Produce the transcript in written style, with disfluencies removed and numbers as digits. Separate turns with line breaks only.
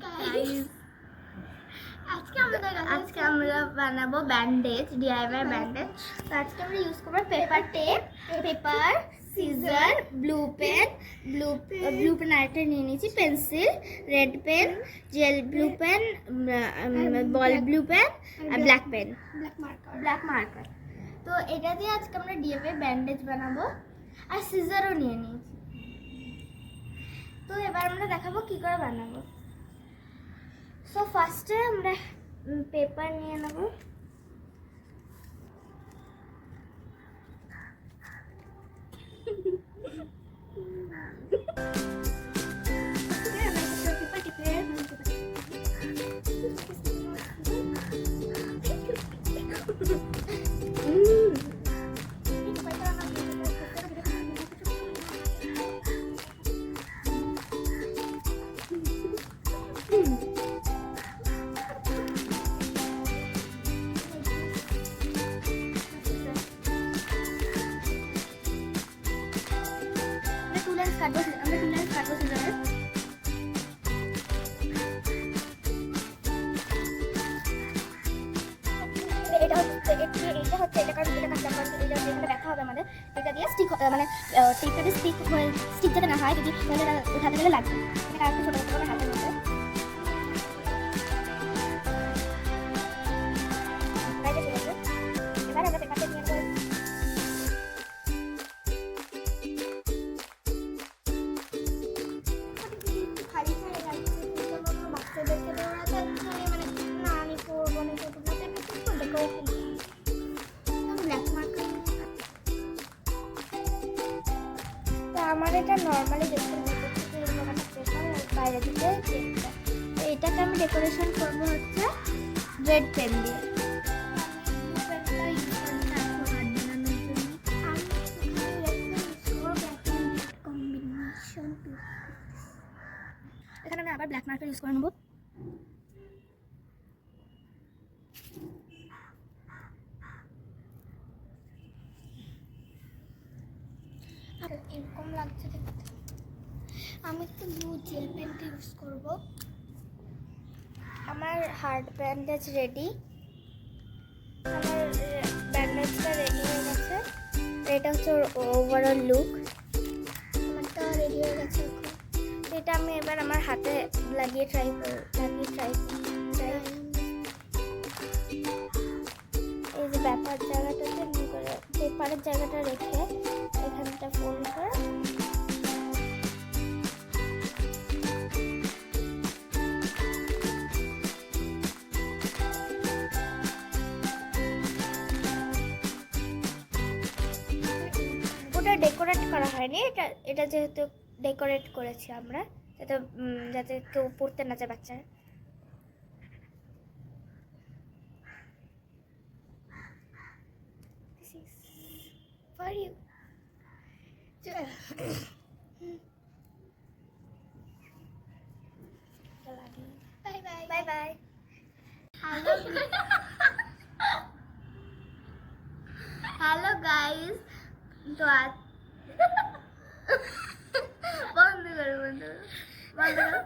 Guys, আজকে আমরা বানাবো ব্যান্ডেজ, ডিআইওয়াই ব্যান্ডেজ। তো আজকে আমরা ইউজ করবো paper tape, paper, scissor, blue pen আরেকটা নিয়ে নিয়েছি, pencil, red pen, gel blue pen, ball blue pen আর ব্ল্যাক পেন, ব্ল্যাক মার্কার। তো এটা দিয়ে আজকে আমরা ডিআইওয়াই ব্যান্ডেজ বানাবো। আর সিজারও নিয়ে নিয়েছি। তো এবার আমরা দেখাবো কি করে বানাবো। সো ফার্স্টে আমরা পেপার নিয়ে নেব। দেখা হবে আমাদের এটা দিয়ে স্টিক, মানে টেপটা দিয়ে স্টিক যাতে না হয়, যদি উঠাতে গেলে লাগবে। এটা আরেকটু ছোটো করে হাতের মধ্যে এবার আমরা পেপারটা নিয়ে নেবো। বাচ্চাদেরকে মানে না আমি পড়বো না, তো আমার এটা নর্মালি বাইরে দিকে টেপটা। তো এটাকে আমি ডেকোরেশন করবো হচ্ছে রেড পেন দিয়ে। এখানে আমি আবার ব্ল্যাক মার্কার ইউজ করে নেবো। এরকম লাগছে দেখতে। আমি একটু ব্লু জেল পেনটা ইউজ করব। আমার হার্ড ব্যান্ডেজ রেডি, আমার ব্যান্ডেজটা রেডি হয়ে গেছে। এটা হচ্ছে ওভারঅল লুক, আমারটা রেডি হয়ে গেছে। এটা আমি এবার আমার হাতে লাগিয়ে ট্রাই এই যে ব্যাপার জায়গাটাতে পেপারের জায়গাটা রেখে এখানটা ফোল্ড করে ওটা ডেকোরেট করা হয়নি। এটা যেহেতু ডেকোরেট করেছি আমরা, যাতে কেউ পড়তে না যায় বাচ্চারা। This is for you. Bye bye. Bye bye. Hello guys. তো আজ বন্ধ করো